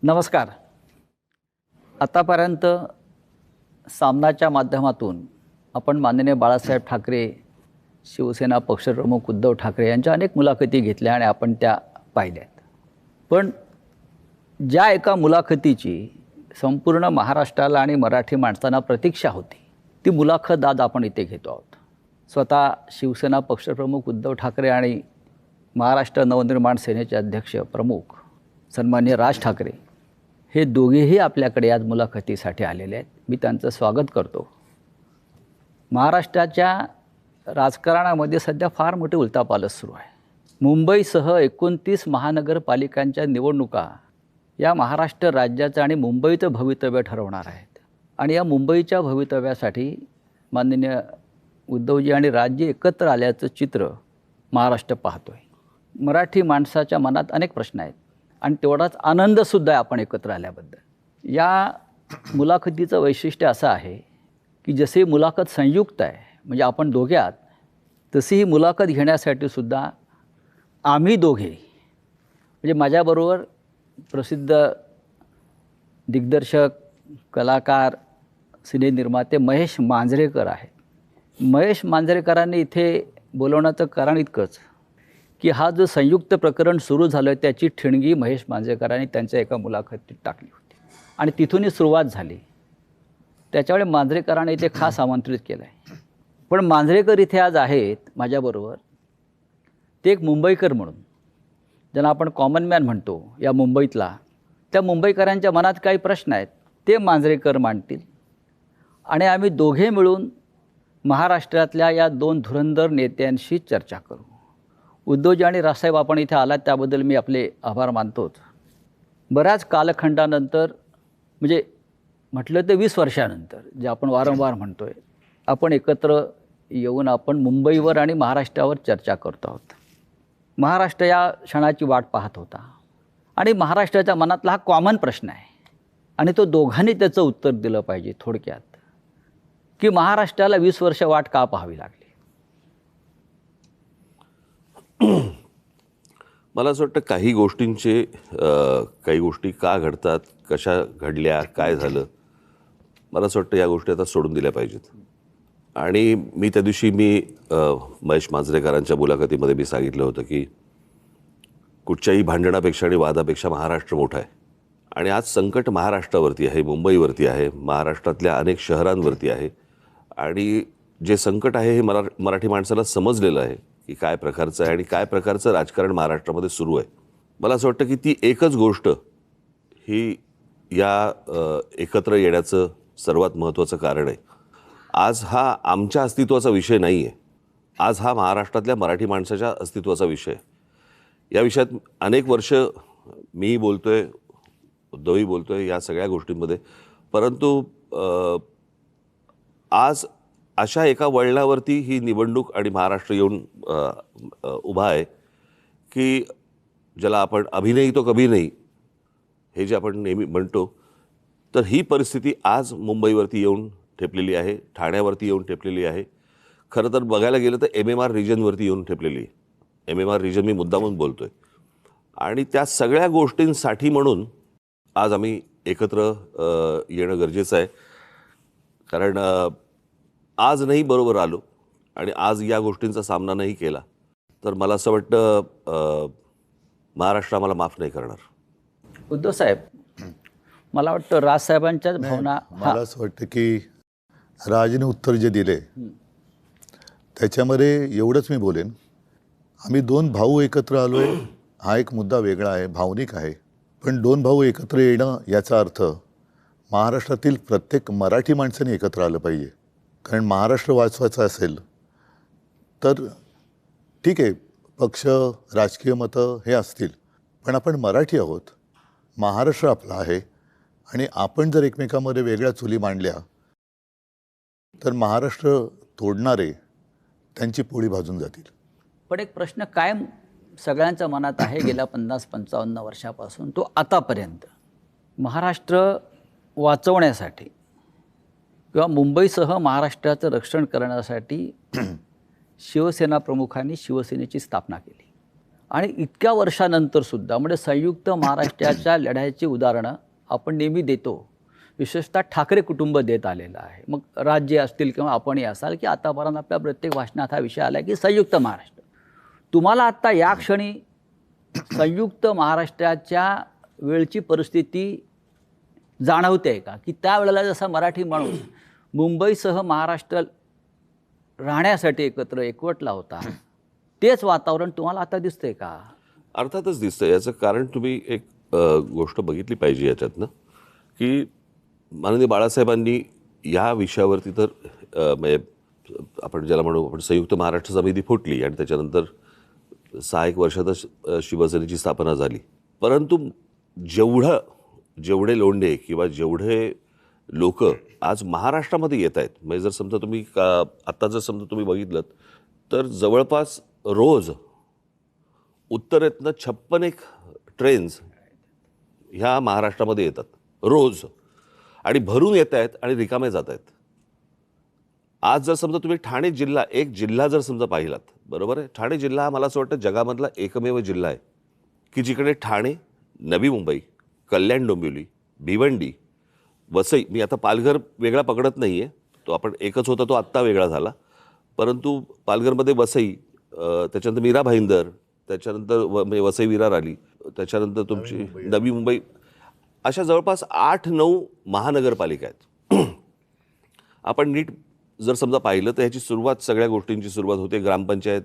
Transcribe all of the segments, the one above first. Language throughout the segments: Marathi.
नमस्कार. आतापर्यंत सामनाच्या माध्यमातून आपण माननीय बाळासाहेब ठाकरे, शिवसेना पक्षप्रमुख उद्धव ठाकरे यांच्या अनेक मुलाखती घेतल्या आणि आपण त्या पाहिल्यात. पण ज्या एका मुलाखतीची संपूर्ण महाराष्ट्राला आणि मराठी माणसांना प्रतीक्षा होती, ती मुलाखत आज आपण इथे घेतो आहोत. स्वतः शिवसेना पक्षप्रमुख उद्धव ठाकरे आणि महाराष्ट्र नवनिर्माण सेनेचे अध्यक्ष प्रमुख सन्माननीय राज ठाकरे हे दोघेही आपल्याकडे आज मुलाखतीसाठी आलेले आहेत. मी त्यांचं स्वागत करतो. महाराष्ट्राच्या राजकारणामध्ये सध्या फार मोठी उलथापालथ सुरू आहे. मुंबईसह 29 महानगरपालिकांच्या निवडणुका या महाराष्ट्र राज्याचं आणि मुंबईचं भवितव्य ठरवणार आहेत. आणि या मुंबईच्या भवितव्यासाठी माननीय उद्धवजी आणि राजजी एकत्र आल्याचं चित्र महाराष्ट्र पाहतो आहे. मराठी माणसाच्या मनात अनेक प्रश्न आहेत आणि तेवढाच आनंदसुद्धा आहे आपण एकत्र आल्याबद्दल. या मुलाखतीचं वैशिष्ट्य असं आहे की जसे मुलाखत संयुक्त आहे, म्हणजे आपण दोघे आहात, तशी ही मुलाखत घेण्यासाठी सुद्धा आम्ही दोघे, म्हणजे माझ्याबरोबर प्रसिद्ध दिग्दर्शक, कलाकार, सिनेनिर्माते महेश मांजरेकर आहेत. महेश मांजरेकरांनी इथे बोलवण्याचं कारण इतकंच की हा जो संयुक्त प्रकरण सुरू झालं आहे त्याची ठिणगी महेश मांजरेकरांनी त्यांच्या एका मुलाखतीत टाकली होती आणि तिथूनही सुरुवात झाली. त्याच्यामुळे मांजरेकरांनी इथे खास आमंत्रित केलं आहे. पण मांजरेकर इथे आज आहेत माझ्याबरोबर. ते एक मुंबईकर म्हणून, ज्यांना आपण कॉमन मॅन म्हणतो या मुंबईतला, त्या मुंबईकरांच्या मनात काही प्रश्न आहेत ते मांजरेकर मांडतील आणि आम्ही दोघे मिळून महाराष्ट्रातल्या या दोन धुरंधर नेत्यांशी चर्चा करू. उद्धवजी आणि राजसाहेब, आपण इथे आलात त्याबद्दल मी आपले आभार मानतोच. बऱ्याच कालखंडानंतर, म्हणजे म्हटलं तर 20 वर्षानंतर, जे आपण वारंवार म्हणतो आहे, आपण एकत्र येऊन आपण मुंबईवर आणि महाराष्ट्रावर चर्चा करतो आहोत. महाराष्ट्र या क्षणाची वाट पाहत होता आणि महाराष्ट्राच्या मनातला हा कॉमन प्रश्न आहे आणि तो दोघांनी त्याचं उत्तर दिलं पाहिजे. थोडक्यात की महाराष्ट्राला 20 वर्ष वाट का पाहावी लागली? मला असं वाटतं काही गोष्टी का घडतात, कशा घडल्या, काय झालं, मला असं वाटतं या गोष्टी आता सोडून दिल्या पाहिजेत. आणि मी त्या दिवशी महेश मांजरेकरांच्या मुलाखतीमध्ये मी सांगितलं होतं की कुठच्याही भांडणापेक्षा आणि वादापेक्षा महाराष्ट्र मोठा आहे आणि आज संकट महाराष्ट्रावरती आहे, मुंबईवरती आहे, महाराष्ट्रातल्या अनेक शहरांवरती आहे. आणि जे संकट आहे हे मराठी माणसाला समजलेलं आहे की काय प्रकारचं आहे आणि काय प्रकारचं राजकारण महाराष्ट्रामध्ये सुरू आहे. मला असं वाटतं की ती एकच गोष्ट ही या एकत्र येण्याचं सर्वात महत्त्वाचं कारण आहे. आज हा आमच्या अस्तित्वाचा विषय नाही आहे, आज हा महाराष्ट्रातल्या मराठी माणसाच्या अस्तित्वाचा विषय आहे. या विषयात अनेक वर्ष मी बोलतो आहे, उद्धवही बोलतो आहे या सगळ्या गोष्टींमध्ये. परंतु आज अशा एका वळणावरती ही निवडणूक आणि महाराष्ट्र येऊन उभा आहे की ज्याला आपण अभी नहीं तो कभी नहीं हे जे आपण नेहमी म्हणतो, तर ही परिस्थिती आज मुंबईवरती येऊन ठेपलेली आहे, ठाण्यावरती येऊन ठेपलेली आहे. खरं तर बघायला गेलं तर MMR रिजनवरती येऊन ठेपलेली आहे. MMR रिजन मी मुद्दामून बोलतो आहे. आणि त्या सगळ्या गोष्टींसाठी म्हणून आज आम्ही एकत्र येणं गरजेचं आहे. कारण आज नाही बरोबर आलो आणि आज या गोष्टींचा सामना नाही केला तर मला असं वाटतं महाराष्ट्र आम्हाला माफ नाही करणार. उद्धव साहेब, मला वाटतं राजसाहेबांच्याच भावना. मला असं वाटतं की राजने उत्तर जे दिले त्याच्यामध्ये एवढंच मी बोलेन, आम्ही दोन भाऊ एकत्र आलो आहे हा एक मुद्दा वेगळा आहे, भावनिक आहे. पण दोन भाऊ एकत्र येणं याचा अर्थ महाराष्ट्रातील प्रत्येक मराठी माणसाने एकत्र आलं पाहिजे. कारण महाराष्ट्र वाचवायचा असेल तर ठीक आहे, पक्ष, राजकीय मतं हे असतील, पण आपण मराठी आहोत, महाराष्ट्र आपला आहे आणि आपण जर एकमेकांमध्ये वेगळ्या चुली मांडल्या तर महाराष्ट्र तोडणारे त्यांची पोळी भाजून जातील. पण एक प्रश्न कायम सगळ्यांच्या मनात आहे गेल्या 50-55 वर्षापासून, तो आतापर्यंत. महाराष्ट्र वाचवण्यासाठी किंवा मुंबईसह महाराष्ट्राचं रक्षण करण्यासाठी शिवसेना प्रमुखांनी शिवसेनेची स्थापना केली. आणि इतक्या वर्षानंतर सुद्धा म्हणजे संयुक्त महाराष्ट्राच्या लढ्याची उदाहरणं आपण नेहमी देतो, विशेषतः ठाकरे कुटुंब देत आलेलं आहे. मग राज्य असतील किंवा आपणही असाल की आतापर्यंत आपल्या प्रत्येक भाषणात हा विषय आला की संयुक्त महाराष्ट्र. तुम्हाला आत्ता या क्षणी संयुक्त महाराष्ट्राच्या वेळची परिस्थिती जाणवते का, की त्यावेळेला जसा मराठी माणूस मुंबईसह महाराष्ट्र राहण्यासाठी एकवटला होता, तेच वातावरण तुम्हाला आता दिसतंय का? अर्थातच दिसतं. याचं कारण तुम्ही एक गोष्ट बघितली पाहिजे याच्यातनं, की माननीय बाळासाहेबांनी या विषयावरती तर म्हणजे आपण ज्याला म्हणू आपण संयुक्त महाराष्ट्र समिती फुटली आणि त्याच्यानंतर 6-1 वर्षातच शिवसेनेची स्थापना झाली. परंतु जेवढे लोंढे किंवा जेवढे लोक आज महाराष्ट्रामध्ये येत आहेत, म्हणजे जर समजा तुम्ही आत्ता जर समजा तुम्ही बघितलं तर जवळपास रोज उत्तरेतनं 56 ट्रेन्स ह्या महाराष्ट्रामध्ये येतात रोज, आणि भरून येत आहेत आणि रिकामे जात आहेत. आज जर समजा तुम्ही ठाणे जिल्हा, एक जिल्हा जर समजा पाहिलात, बरोबर आहे, ठाणे जिल्हा हा मला असं वाटतं जगामधला एकमेव जिल्हा आहे की जिकडे ठाणे, नवी मुंबई, कल्याण डोंबिवली, भिवंडी, वसई, मी आता पालघर वेगळा पकडत नाही आहे, तो आपण एकच होता, तो आत्ता वेगळा झाला, परंतु पालघरमध्ये वसई, त्याच्यानंतर मीरा भाईंदर, त्याच्यानंतर वसई विरार आली, त्याच्यानंतर तुमची नवी मुंबई, अशा जवळपास 8-9 महानगरपालिका आहेत. आपण नीट जर समजा पाहिलं तर ह्याची सुरुवात, सगळ्या गोष्टींची सुरुवात होते ग्रामपंचायत,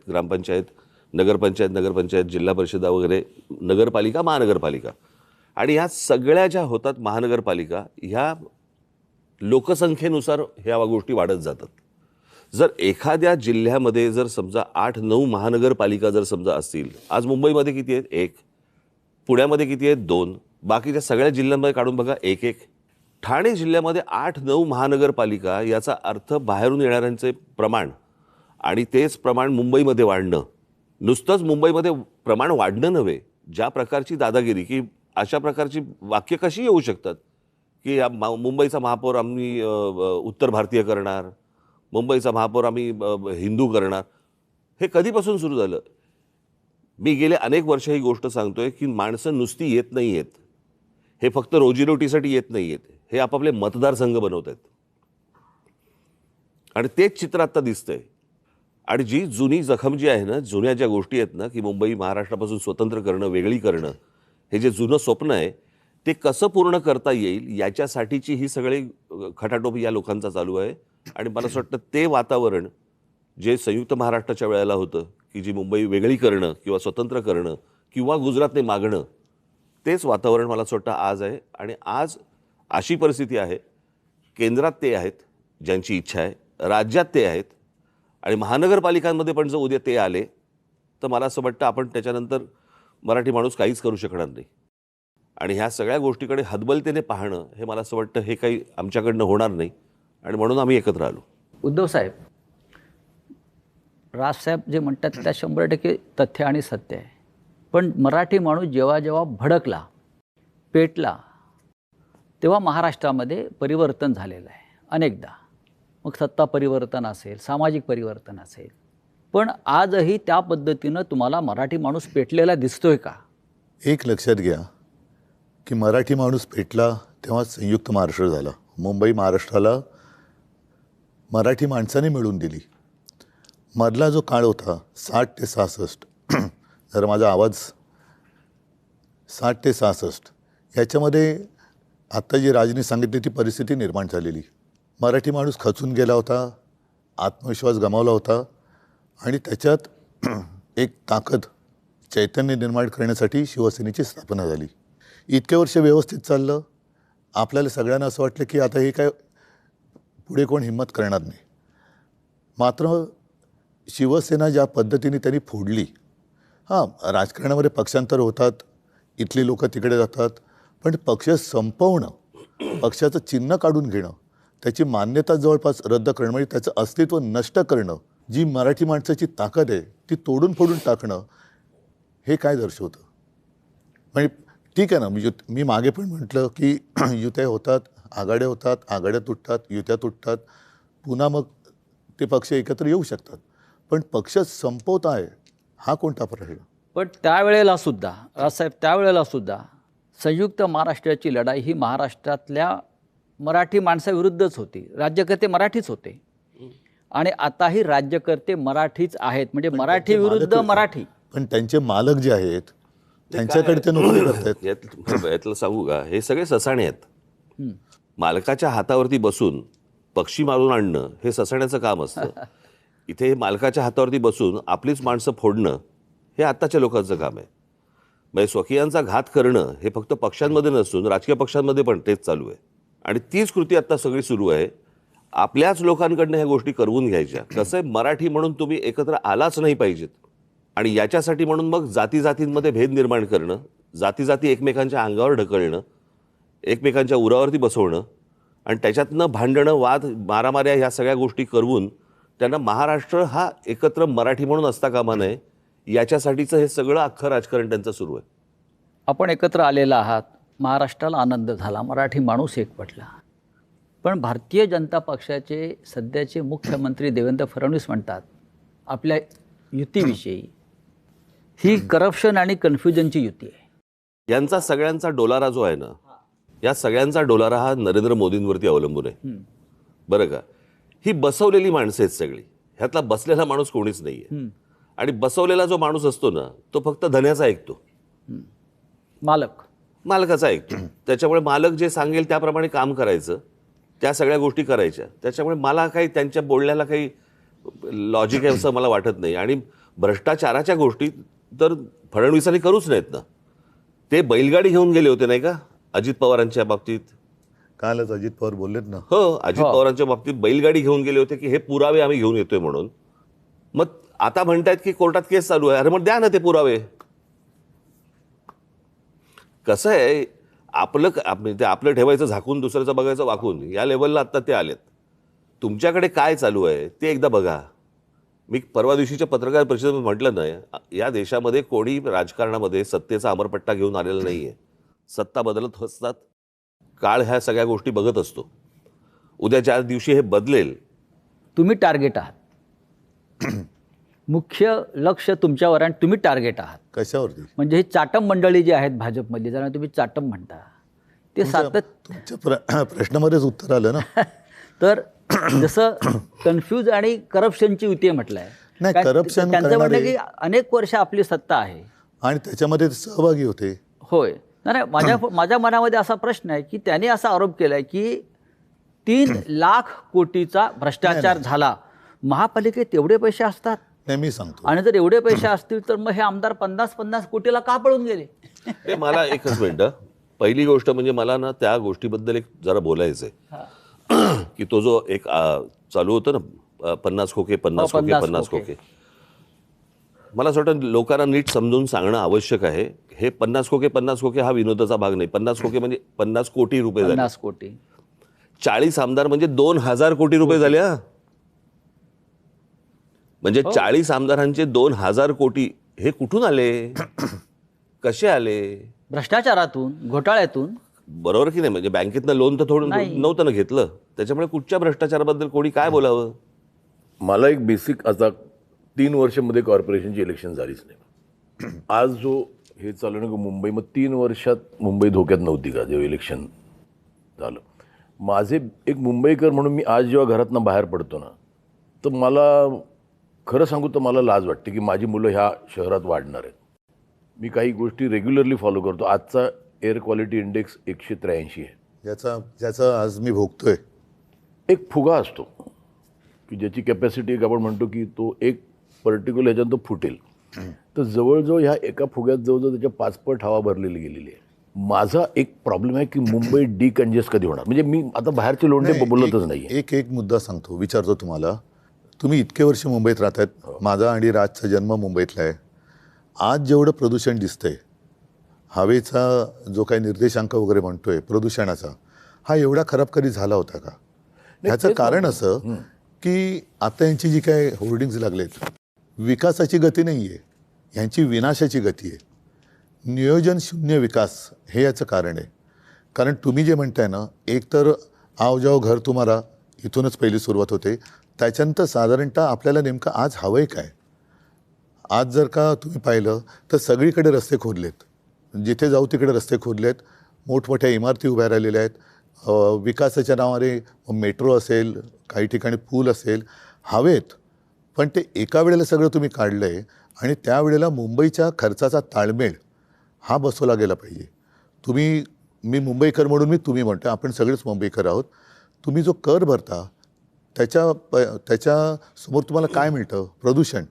नगरपंचायत, जिल्हा परिषदा वगैरे, नगरपालिका, महानगरपालिका, आणि ह्या सगळ्या ज्या होतात महानगरपालिका, ह्या लोकसंख्येनुसार ह्या गोष्टी वाढत जातात. जर एखाद्या जिल्ह्यामध्ये जर समजा 8-9 महानगरपालिका जर समजा असतील, आज मुंबईमध्ये किती आहेत? 1. पुण्यामध्ये किती आहेत? 2. बाकीच्या सगळ्या जिल्ह्यांमध्ये काढून बघा 1-1. ठाणे जिल्ह्यामध्ये 8-9 महानगरपालिका, याचा अर्थ बाहेरून येणाऱ्यांचे प्रमाण आणि तेच प्रमाण मुंबईमध्ये वाढणं, नुसतंच मुंबईमध्ये प्रमाण वाढणं नव्हे, ज्या प्रकारची दादागिरी, की अशा प्रकारची वाक्य कशी येऊ शकतात की मुंबईचा महापौर आम्ही उत्तर भारतीय करणार, मुंबईचा महापौर आम्ही हिंदू करणार. हे कधीपासून सुरू झालं? मी गेले अनेक वर्ष ही गोष्ट सांगतोय की माणसं नुसती येत नाही आहेत, हे फक्त रोजीरोटीसाठी येत नाही आहेत, हे आपापले मतदारसंघ बनवत आहेत, आणि तेच चित्र आता दिसतंय. आणि जी जुनी जखम जी आहे ना, जुन्या ज्या गोष्टी आहेत ना, की मुंबई महाराष्ट्रापासून स्वतंत्र करणं, वेगळी करणं, हे जे जुनं स्वप्न आहे ते कसं पूर्ण करता येईल याच्यासाठीची ही सगळी खटाटोप या लोकांचा चालू आहे. आणि मला असं वाटतं ते वातावरण जे संयुक्त महाराष्ट्राच्या वेळेला होतं, की जी मुंबई वेगळी करणं किंवा स्वतंत्र करणं किंवा गुजरातने मागणं, तेच वातावरण मला असं वाटतं आज आहे. आणि आज अशी परिस्थिती आहे, केंद्रात ते आहेत ज्यांची इच्छा आहे, राज्यात ते आहेत, आणि महानगरपालिकांमध्ये पण जर उद्या ते आले तर मला असं वाटतं आपण त्याच्यानंतर मराठी माणूस काहीच करू शकणार नाही. आणि ह्या सगळ्या गोष्टीकडे हतबलतेने पाहणं, हे मला असं वाटतं हे काही आमच्याकडनं होणार नाही, आणि म्हणून आम्ही एकत्र आलो. उद्धव साहेब, राजसाहेब जे म्हणतात त्या 100% तथ्य आणि सत्य आहे. पण मराठी माणूस जेव्हा जेव्हा भडकला, पेटला, तेव्हा महाराष्ट्रामध्ये परिवर्तन झालेलं आहे अनेकदा. मग सत्ता परिवर्तन असेल, सामाजिक परिवर्तन असेल, पण आजही त्या पद्धतीनं तुम्हाला मराठी माणूस पेटलेला दिसतोय का? एक लक्षात घ्या की मराठी माणूस पेटला तेव्हा संयुक्त महाराष्ट्र झाला. मुंबई महाराष्ट्राला मराठी माणसाने मिळून दिली. मधला जो काळ होता 60 ते 66, जर माझा आवाज 60 ते 66, याच्यामध्ये आत्ता जी राजनी सांगितली ती परिस्थिती निर्माण झालेली. मराठी माणूस खचून गेला होता, आत्मविश्वास गमावला होता, आणि त्याच्यात एक ताकद, चैतन्य निर्माण करण्यासाठी शिवसेनेची स्थापना झाली. इतके वर्ष व्यवस्थित चाललं. आपल्याला सगळ्यांना असं वाटलं की आता हे काय पुढे कोण हिंमत करणार नाही. मात्र शिवसेना ज्या पद्धतीने त्यांनी फोडली, राजकारणामध्ये पक्षांतर होतात, इथली लोक तिकडे जातात, पण पक्ष संपवणं, पक्षाचं चिन्ह काढून घेणं, त्याची मान्यता जवळपास रद्द करणं, म्हणजे त्याचं अस्तित्व नष्ट करणं, जी मराठी माणसाची ताकद आहे ती तोडून फोडून टाकणं, हे काय दर्शवतं? म्हणजे ठीक आहे ना, मी मागे पण म्हटलं की युत्या होतात, आघाड्या होतात, आघाड्या तुटतात, युत्या तुटतात, पुन्हा मग ते पक्ष एकत्र येऊ शकतात, पण पक्ष संपवत आहे हा कोणता प्रश्न? पण त्यावेळेला सुद्धा राजसाहेब त्यावेळेला सुद्धा संयुक्त महाराष्ट्राची लढाई ही महाराष्ट्रातल्या मराठी माणसाविरुद्धच होती. राज्यकर्ते मराठीच होते आणि आताही राज्यकर्ते मराठीच आहेत. म्हणजे मराठी विरुद्ध मराठी. पण त्यांचे मालक जे आहेत त्यांच्याकडे ते नोकरी करतात. यातलं सांगू का, हे सगळे ससाणे आहेत. मालकाच्या हातावरती बसून पक्षी मारून आणणं हे ससाण्याचं काम असतं. इथे मालकाच्या हातावरती बसून आपलीच माणसं फोडणं हे आत्ताच्या लोकांचं काम आहे. म्हणजे स्वकीयांचा घात करणं हे फक्त पक्षांमध्ये नसून राजकीय पक्षांमध्ये पण तेच चालू आहे. आणि तीच कृती आत्ता सगळी सुरू आहे. आपल्याच लोकांकडनं ह्या गोष्टी करवून घ्यायच्या. कसं आहे, मराठी म्हणून तुम्ही एकत्र आलाच नाही पाहिजेत. आणि याच्यासाठी म्हणून मग जाती जातींमध्ये भेद निर्माण करणं, जाती जाती एकमेकांच्या अंगावर ढकलणं, एकमेकांच्या उरावरती बसवणं आणि त्याच्यातनं भांडणं, वाद, मारामाऱ्या ह्या सगळ्या गोष्टी करवून त्यांना महाराष्ट्र हा एकत्र मराठी म्हणून असता कामा नये, याच्यासाठीचं हे सगळं अख्खं राजकारण त्यांचं सुरू आहे. आपण एकत्र आलेला आहात, महाराष्ट्राला आनंद झाला, मराठी माणूस एकवटला. पण भारतीय जनता पक्षाचे सध्याचे मुख्यमंत्री देवेंद्र फडणवीस म्हणतात आपल्या युतीविषयी, ही करप्शन आणि कन्फ्युजनची युती आहे. यांचा सगळ्यांचा डोलारा जो आहे ना, या सगळ्यांचा डोलारा हा नरेंद्र मोदींवरती अवलंबून आहे. बरं का, ही बसवलेली माणसं आहेत सगळी. ह्यातला बसलेला माणूस कोणीच नाही आहे. आणि बसवलेला जो माणूस असतो ना, तो फक्त धन्याचा ऐकतो, मालकाचा ऐकतो. त्याच्यामुळे मालक जे सांगेल त्याप्रमाणे काम करायचं, त्या सगळ्या गोष्टी करायच्या. त्याच्यामुळे मला काही त्यांच्या बोलण्याला काही लॉजिक आहे असं मला वाटत नाही. आणि भ्रष्टाचाराच्या गोष्टी तर फडणवीसांनी करूच नाहीत ना. ते बैलगाडी घेऊन गेले होते नाही का अजित पवारांच्या बाबतीत. कालच अजित पवार बोललेत ना. हो, अजित पवारांच्या बाबतीत बैलगाडी घेऊन गेले होते की हे पुरावे आम्ही घेऊन येतोय म्हणून. मग आता म्हणतायत की कोर्टात केस चालू आहे. अरे मग द्या ना ते पुरावे. कसं आहे, आपलं ठेवायचं झाकून, दुसऱ्याचं बघायचं वाकून, या लेवलला आता ते आलेत. तुमच्याकडे काय चालू आहे ते एकदा बघा. मी परवा दिवशीच्या पत्रकार परिषदेमध्ये म्हटलं ना, या देशामध्ये कोणी राजकारणामध्ये सत्तेचा अमरपट्टा घेऊन आलेला नाही आहे. सत्ता बदलत असतात, काळ ह्या सगळ्या गोष्टी बघत असतो. उद्या ज्या दिवशी हे बदलेल, तुम्ही टार्गेट आहात. मुख्य लक्ष तुमच्यावर आणि तुम्ही टार्गेट आहात. कशावरती? म्हणजे ही चाटम मंडळी जी आहेत भाजपमध्ये, ज्यांना तुम्ही चाटम म्हणता, ते तुमच्या प्रश्नामध्येच उत्तर आलं ना. तर जसं कन्फ्यूज आणि करप्शनची युती म्हटलं आहे. नाही, करप्शन त्यांचं म्हणणं की अनेक वर्ष आपली सत्ता आहे आणि त्याच्यामध्ये सहभागी होते. होय. नाही, माझ्या मनामध्ये असा प्रश्न आहे की त्याने असा आरोप केलाय की 3 लाख कोटीचा भ्रष्टाचार झाला. महापालिकेत एवढे पैसे असतात? नाही, मी सांगतो. आणि जर एवढे पैसे असतील तर मग हे आमदार 50-50 कोटीला का पळून गेले? ते मला एकच मिनिटं. पहिली गोष्ट म्हणजे मला ना त्या गोष्टीबद्दल एक जरा बोलायचं आहे की तो जो एक चालू होतं ना, 50 खोके 50 खोके 50 खोके, मला असं वाटतं लोकांना नीट समजून सांगणं आवश्यक आहे. हे 50 खोके हा विनोदाचा भाग नाही. 50 खोके म्हणजे 50 कोटी रुपये झाले. 50 कोटी. 40 आमदार म्हणजे 2000 कोटी रुपये झाले. हा म्हणजे 40 आमदारांचे 2000 कोटी हे कुठून आले, कसे आले? भ्रष्टाचारातून, घोटाळ्यातून. बरोबर की नाही? म्हणजे बँकेतनं लोन तर थोडं नव्हतं ना घेतलं. त्याच्यामुळे कुठच्या भ्रष्टाचाराबद्दल कोणी काय बोलावं? मला एक बेसिक, आता 3 वर्षामध्ये कॉर्पोरेशनची इलेक्शन झालीच नाही. आज जो हे चालू ना मुंबई, मग 3 वर्षात मुंबई धोक्यात नव्हती का जेव्हा इलेक्शन झालं? माझे एक मुंबईकर म्हणून मी आज जेव्हा घरातनं बाहेर पडतो ना, तर मला खरं सांगू तर मला लाज वाटते की माझी मुलं ह्या शहरात वाढणार आहेत. मी काही गोष्टी रेग्युलरली फॉलो करतो. आजचा एअर क्वालिटी इंडेक्स 183 आहे, ज्याचा आज मी भोगतोय. एक फुगा असतो की ज्याची कॅपॅसिटी एक आपण म्हणतो की तो एक पर्टिक्युलर ह्याच्यात तो फुटेल. तर जवळजवळ ह्या एका फुग्यात जवळजवळ त्याच्या 5 पट हवा भरलेली गेलेली आहे. माझा एक प्रॉब्लेम आहे की मुंबई डिकंजेस्ट कधी होणार? म्हणजे मी आता बाहेरचे लोंढे बोलतच नाही. एक मुद्दा सांगतो, विचारतो तुम्हाला. तुम्ही इतके वर्ष मुंबईत राहतायत. माझा आणि राजचा जन्म मुंबईतला आहे. आज जेवढं प्रदूषण दिसतंय, हवेचा जो काही निर्देशांक वगैरे म्हणतोय प्रदूषणाचा, हा एवढा खराब कधी झाला होता का? ह्याचं कारण असं की आता यांची जी काय होर्डिंग्ज लागलेत, विकासाची गती नाही आहे, ह्यांची विनाशाची गती आहे. नियोजन शून्य विकास हे याचं कारण आहे. कारण तुम्ही जे म्हणताय ना, एक तर आओ जाओ घर तुम्हाला, इथूनच पहिली सुरुवात होते. त्याच्यानंतर साधारणतः आपल्याला नेमकं आज हवंय काय? आज जर का तुम्ही पाहिलं तर सगळीकडे रस्ते खोदलेत, जिथे जाऊ तिकडे रस्ते खोदलेत, मोठमोठ्या इमारती उभ्या राहिलेल्या आहेत. विकासाच्या नावाने मेट्रो असेल, काही ठिकाणी पूल असेल, हवेत. पण ते एका वेळेला सगळं तुम्ही काढलं आहे आणि त्यावेळेला मुंबईच्या खर्चाचा ताळमेळ हा बसवला गेला पाहिजे. मी मुंबईकर म्हणून मी तुम्ही म्हणतो, आपण सगळेच मुंबईकर आहोत. तुम्ही जो कर भरता त्याच्यासमोर तुम्हाला काय मिळतं? प्रदूषण.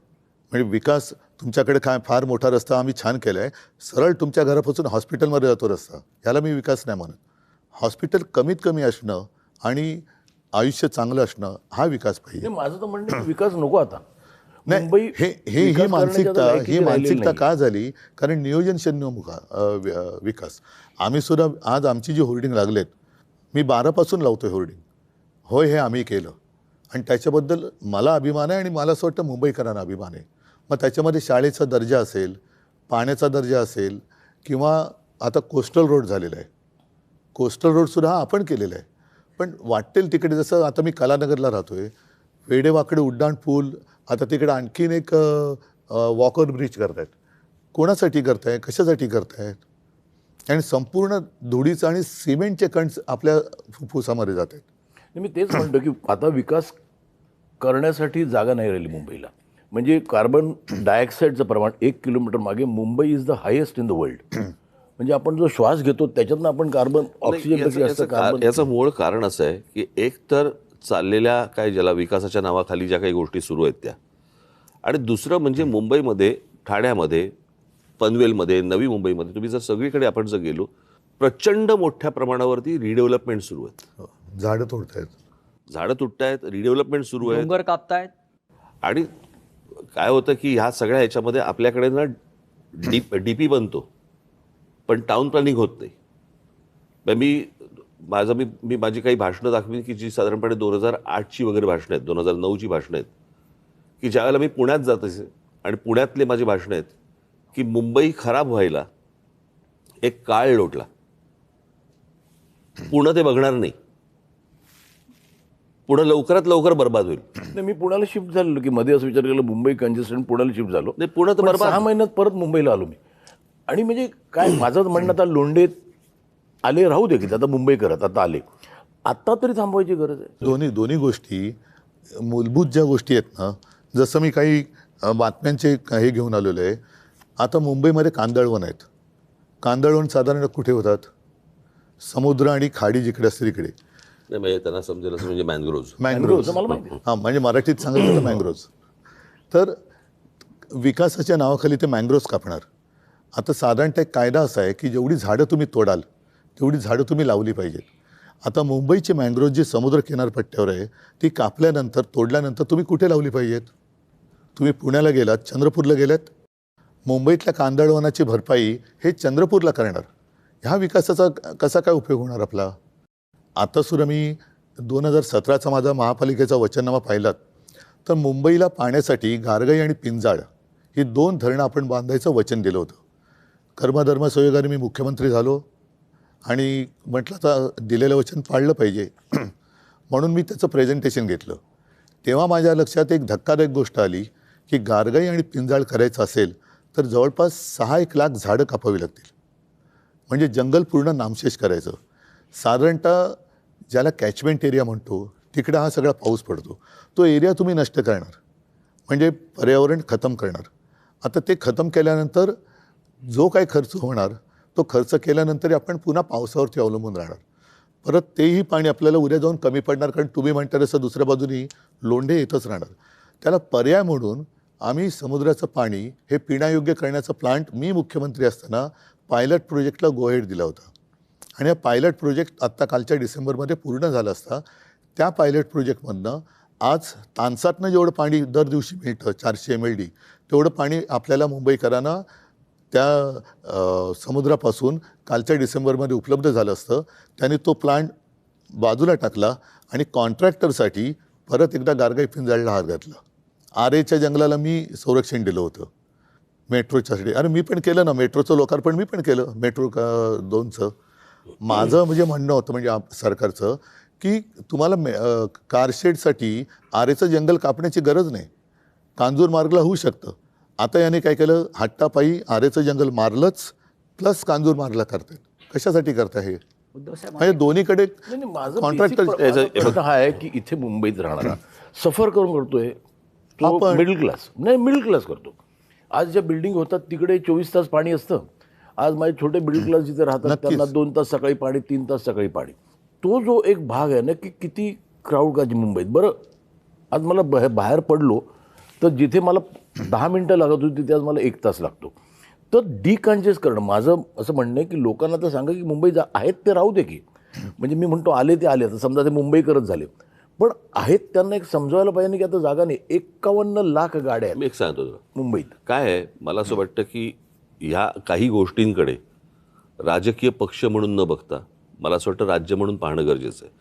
म्हणजे विकास तुमच्याकडे काय फार मोठा रस्ता आम्ही छान केला आहे, सरळ तुमच्या घरापासून हॉस्पिटलमध्ये जातो रस्ता, याला मी विकास नाही म्हणत. हॉस्पिटल कमीत कमी असणं आणि आयुष्य चांगलं असणं हा विकास पाहिजे. माझं तर म्हणणं आहे, विकास नको आता. नाही, मुंबई ही विकास मानसिकता करण्याच्या लायकीची ही राहिलेली मानसिकता नाही. का झाली? कारण नियोजनशून्य विकास. आम्ही सुद्धा आज आमची जी होर्डिंग लागलेत, मी 12पासून लावतोय होर्डिंग, होय हे आम्ही केलं आणि त्याच्याबद्दल मला अभिमान आहे आणि मला असं वाटतं मुंबईकरांना अभिमान आहे. मग त्याच्यामध्ये शाळेचा दर्जा असेल, पाण्याचा दर्जा असेल, किंवा आता कोस्टल रोड झालेला आहे. कोस्टल रोडसुद्धा हा आपण केलेला आहे. पण वाटेल तिकडे, जसं आता मी कलानगरला राहतो आहे, वेडेवाकडे उड्डाण पूल, आता तिकडे आणखीन एक वॉकर ब्रिज करतायत. कोणासाठी करताय, कशासाठी करतायत? आणि संपूर्ण धुळीचं आणि सिमेंटचे कणस आपल्या फुफ्फुसामध्ये जात आहेत. मी तेच म्हणतो की आता विकास करण्यासाठी जागा नाही राहिली मुंबईला. म्हणजे कार्बन डायऑक्साईडचं प्रमाण 1 किलोमीटर मागे Mumbai is the highest in the world. म्हणजे आपण जो श्वास घेतो त्याच्यातनं आपण कार्बन ऑक्सिजन याचं मूळ कारण असं आहे की एक तर चाललेल्या काय ज्याला विकासाच्या नावाखाली ज्या काही गोष्टी सुरू आहेत त्या, आणि दुसरं म्हणजे मुंबईमध्ये, ठाण्यामध्ये, पनवेलमध्ये, नवी मुंबईमध्ये तुम्ही जर सगळीकडे आपण जर गेलो, प्रचंड मोठ्या प्रमाणावरती रिडेव्हलपमेंट सुरू आहेत. झाडं तोडतायत, झाडं तुटतायत, रिडेव्हलपमेंट सुरू आहे. डोंगर कापतायत. आणि काय होतं की ह्या सगळ्या ह्याच्यामध्ये आपल्याकडे ना डीपी बनतो पण टाउन प्लॅनिंग होत नाही. मी माझी काही भाषणं दाखवीन की जी साधारणपणे 2008ची वगैरे भाषणं आहेत, 2009ची भाषणं आहेत, की ज्यावेळेला मी पुण्यात जात असे आणि पुण्यातले माझी भाषणं आहेत की मुंबई खराब व्हायला एक काळ लोटला, पुणे ते बघणार नाही, पुणे लवकरात लवकर बर्बाद होईल. नाही, मी पुण्याला शिफ्ट झालेलो की मध्ये असं विचार केला मुंबई कंजेस्टेड, पुण्याला शिफ्ट झालो. नाही, पुणे तर पण बर्बाद. 6 महिन्यात परत मुंबईला आलो मी. आणि म्हणजे काय माझं म्हणणं, आता लोंढे आले राहू दे की आता मुंबई करत आता आले, आता तरी थांबवायची गरज आहे. दोन्ही गोष्टी मूलभूत ज्या गोष्टी आहेत ना, जसं मी काही बातम्यांचे हे घेऊन आलेलो आहे. आता मुंबईमध्ये कांदळवन आहेत. कांदळवन साधारण कुठे होतात? समुद्र आणि खाडी जिकडे असते तिकडे. नाही म्हणजे त्यांना समजेल असं म्हणजे मँग्रोव्ज. मँग्रोव्ज मला माहिती आहे. हां, म्हणजे मराठीत सांगायचं तर मँग्रोव्ज. तर विकासाच्या नावाखाली ते मँग्रोव्ज कापणार. आता साधारणतः एक कायदा असा आहे की जेवढी झाडं तुम्ही तोडाल तेवढी झाडं तुम्ही लावली पाहिजेत. आता मुंबईची मँग्रोव्ज जी समुद्र किनारपट्ट्यावर आहे ती कापल्यानंतर, तोडल्यानंतर तुम्ही कुठे लावली पाहिजेत? तुम्ही पुण्याला गेलात, चंद्रपूरला गेलात, मुंबईतल्या कांदळवनाची भरपाई हे चंद्रपूरला करणार. ह्या विकासाचा कसा काय उपयोग होणार आपला? आता सुद्धा मी 2017चा माझा महापालिकेचा वचननामा पाहिलात तर मुंबईला पाण्यासाठी गारगाई आणि पिंजाळ ही 2 धरणं आपण बांधायचं वचन दिलं होतं. कर्मधर्मसंयोगाने मी मुख्यमंत्री झालो आणि म्हटलं आता दिलेलं वचन पाळलं पाहिजे म्हणून मी त्याचं प्रेझेंटेशन घेतलं. तेव्हा माझ्या लक्षात एक धक्कादायक गोष्ट आली की गारगाई आणि पिंजाळ करायचं असेल तर जवळपास 6-1 लाख झाडं कापावी लागतील. म्हणजे जंगल पूर्ण नामशेष करायचं. साधारणतः ज्याला कॅचमेंट एरिया म्हणतो तिकडे हा सगळा पाऊस पडतो, तो एरिया तुम्ही नष्ट करणार म्हणजे पर्यावरण खतम करणार. आता ते खतम केल्यानंतर जो काही खर्च होणार तो खर्च केल्यानंतरही आपण पुन्हा पावसावरती अवलंबून राहणार. परत तेही पाणी आपल्याला उद्या जाऊन कमी पडणार, कारण तुम्ही म्हणता तसं दुसऱ्या बाजूनी लोंढे येतच राहणार. त्याला पर्याय म्हणून आम्ही समुद्राचं पाणी हे पिण्यायोग्य करण्याचा प्लांट मी मुख्यमंत्री असताना पायलट प्रोजेक्टला गो हेड दिला होता. आणि हा पायलट प्रोजेक्ट आत्ता कालच्या डिसेंबरमध्ये पूर्ण झाला असता. त्या पायलट प्रोजेक्टमधनं आज तानसातनं जेवढं पाणी दर दिवशी मिळतं 400 MLD तेवढं पाणी आपल्याला मुंबईकरांना त्या समुद्रापासून कालच्या डिसेंबरमध्ये उपलब्ध झालं असतं. त्यांनी तो प्लांट बाजूला टाकला आणि कॉन्ट्रॅक्टरसाठी परत एकदा गारगाई पिंजाळला हात घातला. आरेच्या जंगलाला मी संरक्षण दिलं होतं मेट्रोच्यासाठी. अरे मी पण केलं ना, मेट्रोचं लोकार्पण मी पण केलं, मेट्रो 2चं. माझं म्हणजे म्हणणं होतं म्हणजे सरकारचं की तुम्हाला कारशेडसाठी आरेचं जंगल कापण्याची गरज नाही. कांजूर मार्गला होऊ शकतं. आता याने काय केलं, हट्टापायी आरेचं जंगल मारलंच प्लस कांजूर मारला करतायत. कशासाठी करताय हे? उद्धव साहेब म्हणजे दोन्हीकडे नाही, नाही, माझं कॉन्ट्रॅक्टर माझा प्रश्न हा आहे की इथे मुंबईत राहणारा सफर करून करतोय तो आपण- मिडल क्लास, नाही मिडल क्लास करतो. आज ज्या बिल्डिंग होतात तिकडे 24 तास पाणी असतं. आज माझे छोटे मिडल क्लास जिथे राहतात नक्कीच. त्यांना 2 तास सकाळी पाणी, 3 तास सकाळी पाणी. तो जो एक भाग आहे ना की किती क्राऊड का मुंबईत. बरं आज मला बाहेर पडलो तर जिथे मला 10 मिनिटं लागत होती तिथे आज मला 1 तास लागतो. तर डिकन्जेस्ट करणं, माझं असं म्हणणं आहे की लोकांना तर सांगा की मुंबई आहेत ते राहू दे की. म्हणजे मी म्हणतो आले ते आले, आता समजा ते मुंबईकरच झाले, पण आहेत त्यांना एक समजायला पाहिजे की आता जागा नाही. 51 लाख गाड्या आहेत मी एक सांगतो तुला मुंबईत. काय आहे, मला असं वाटतं की ह्या काही गोष्टींकडे राजकीय पक्ष म्हणून न बघता मला असं वाटतं राज्य म्हणून पाहणं गरजेचं आहे.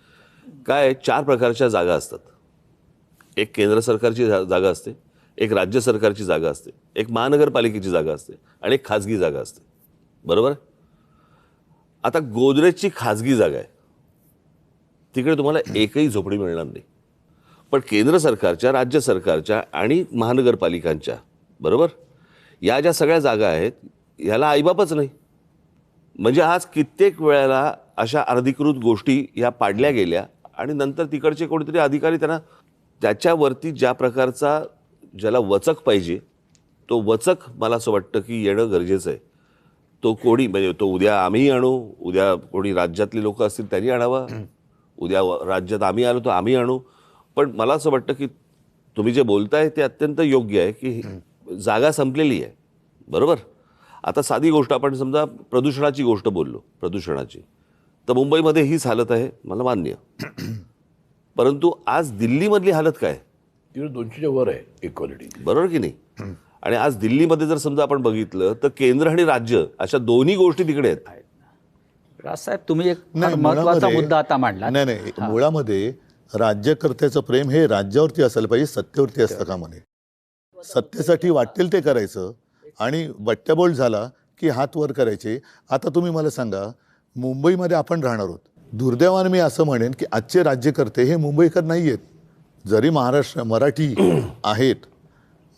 काय आहे, 4 प्रकारच्या जागा असतात. एक केंद्र सरकारची जागा असते, एक राज्य सरकारची जागा असते, एक महानगरपालिकेची जागा असते आणि एक खाजगी जागा असते. बरोबर. आता गोदरेजची खाजगी जागा आहे, तिकडे तुम्हाला एकही झोपडी मिळणार नाही. पण केंद्र सरकारच्या, राज्य सरकारच्या आणि महानगरपालिकांच्या, बरोबर, या ज्या सगळ्या जागा आहेत ह्याला आईबापच नाही. म्हणजे आज कित्येक वेळेला अशा अनधिकृत गोष्टी या पाडल्या गेल्या आणि नंतर तिकडचे कोणीतरी अधिकारी त्यांना त्याच्यावरती ज्या प्रकारचा ज्याला वचक पाहिजे तो वचक मला असं वाटतं की येणं गरजेचं आहे. तो कोणी म्हणजे तो उद्या आम्ही आणू, उद्या कोणी राज्यातली लोक असतील त्यांनी आणावा, उद्या राज्यात आम्ही आलो तर आम्ही आणू. पण मला असं वाटतं की तुम्ही जे बोलताय ते अत्यंत योग्य आहे की जागा संपलेली आहे. बरोबर. आता साधी गोष्ट आपण समजा प्रदूषणाची गोष्ट बोललो, प्रदूषणाची, तर मुंबईमध्ये हीच हालत आहे, मला मान्य. परंतु आज दिल्लीमधली हालत काय, तिकडे 200च्या वर आहे इक्वालिटी. बरोबर की नाही. आणि आज दिल्लीमध्ये जर समजा आपण बघितलं तर केंद्र आणि राज्य अशा दोन्ही गोष्टी तिकडे आहेत. राजसाहेब, तुम्ही एक फार नाही, महत्वाचा मुळामध्ये- मुद्दा आता मांडला. नाही, मुळामध्ये राज्यकर्त्याचं प्रेम हे राज्यावरती असायला पाहिजे, सत्तेवरती असतं का म्हणे. सत्तेसाठी वाटेल ते करायचं आणि बट्ट्याबोळ झाला की हात वर करायचे. आता तुम्ही मला सांगा, मुंबईमध्ये आपण राहणार आहोत. दुर्दैवाने मी असं म्हणेन की आजचे राज्यकर्ते हे मुंबईकर नाही आहेत. जरी मराठी आहेत,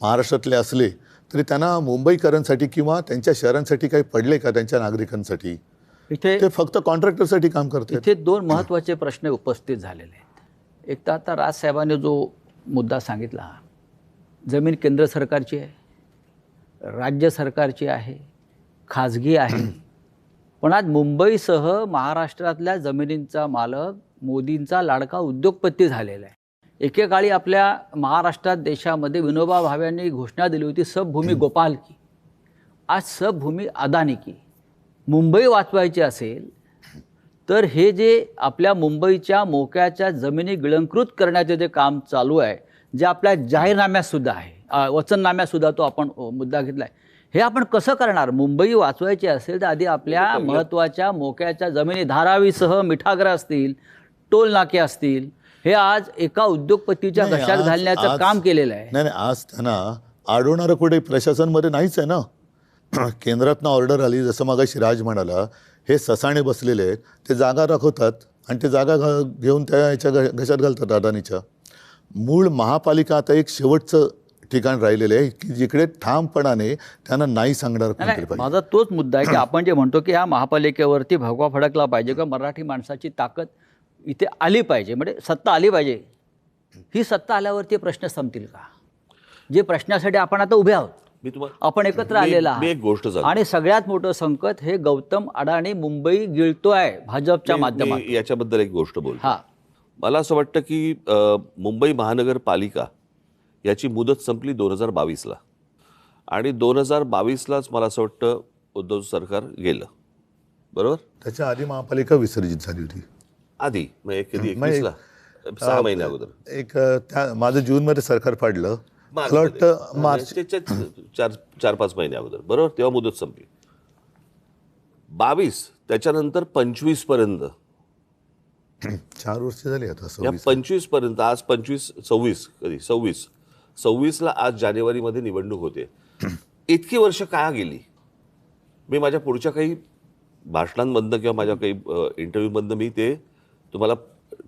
महाराष्ट्रातले असले तरी त्यांना मुंबईकरांसाठी किंवा त्यांच्या शहरांसाठी काही पडले का, त्यांच्या नागरिकांसाठी? इथे ते फक्त कॉन्ट्रॅक्टरसाठी काम करतात. इथे 2 महत्त्वाचे प्रश्न उपस्थित झालेले आहेत. एक तर आता राजसाहेबांनी जो मुद्दा सांगितला, जमीन केंद्र सरकारची आहे, राज्य सरकारची आहे, खाजगी आहे. पण आज मुंबईसह महाराष्ट्रातल्या जमिनींचा मालक मोदींचा लाडका उद्योगपती झालेला आहे. एकेकाळी आपल्या महाराष्ट्रात, देशामध्ये विनोबा भावेंनी घोषणा दिली होती सबभूमी गोपाल की. आज सबभूमी अदानी की. मुंबई वाचवायची असेल तर हे जे आपल्या मुंबईच्या मोक्याच्या जमिनी गिळंकृत करण्याचे जे काम चालू आहे, जे आपल्या जाहीरनाम्यातसुद्धा आहे, वचननाम्यातसुद्धा तो आपण मुद्दा घेतला आहे, हे आपण कसं करणार? मुंबई वाचवायची असेल तर आधी आपल्या महत्त्वाच्या मोक्याच्या जमिनी, धारावीसह मिठागरं असतील, टोल नाके असतील, हे आज एका उद्योगपतीच्या नाही, घशात घालण्याचं काम केलेलं आहे. नाही, आज त्यांना अडवणारं कुठे प्रशासनमध्ये नाहीच आहे ना. केंद्रातनं ऑर्डर आली, जसं मगाशी राज म्हणाला, हे ससाणे बसलेले आहेत, ते जागा राखवतात आणि ते जागा घेऊन त्या याच्या घशात घालतात अदानीच्या. मूळ महापालिका आता एक शेवटचं ठिकाण राहिलेलं आहे की जिकडे ठामपणाने त्यांना नाही सांगणार कोणतरी नाही, पाहिजे. माझा तोच मुद्दा आहे की आपण जे म्हणतो की ह्या महापालिकेवरती भगवा फडकला पाहिजे किंवा मराठी माणसाची ताकद इथे आली पाहिजे, म्हणजे सत्ता आली पाहिजे. ही सत्ता आल्यावरती प्रश्न संपतील का? जे प्रश्नासाठी आपण आता उभे आहोत, मी तुम्हाला आपण एकत्र आलेला मी एक गोष्ट सांगतो. आणि सगळ्यात मोठं संकट हे गौतम अडाणी मुंबई गिळतोय भाजपच्या माध्यमातून. मी याच्याबद्दल एक गोष्ट बोलतो. हा, मला असं वाटतं की मुंबई महानगरपालिका याची मुदत संपली 2022ला आणि 2022लाच मला असं वाटतं उद्धव सरकार गेलं. बरोबर. त्याच्या आधी महापालिका विसर्जित झाली होती. आधी म्हणजे कधी मग 21ला 6 महिन्या अगोदर. एक त्या माझं जूनमध्ये सरकार पाडलं, मला वाटतं मार्च 4-5 महिने अगोदर. बरोबर. तेव्हा मुदत संपली. 22 त्याच्यानंतर 25 पर्यंत, 4 वर्ष झाली आता. या 25 पर्यंत, आज 26 कधी 26ला आज जानेवारीमध्ये निवडणूक होते. इतकी वर्ष काय गेली? मी माझ्या पुढच्या काही भाषणांमधनं किंवा माझ्या काही इंटरव्ह्यूमधनं मी ते तुम्हाला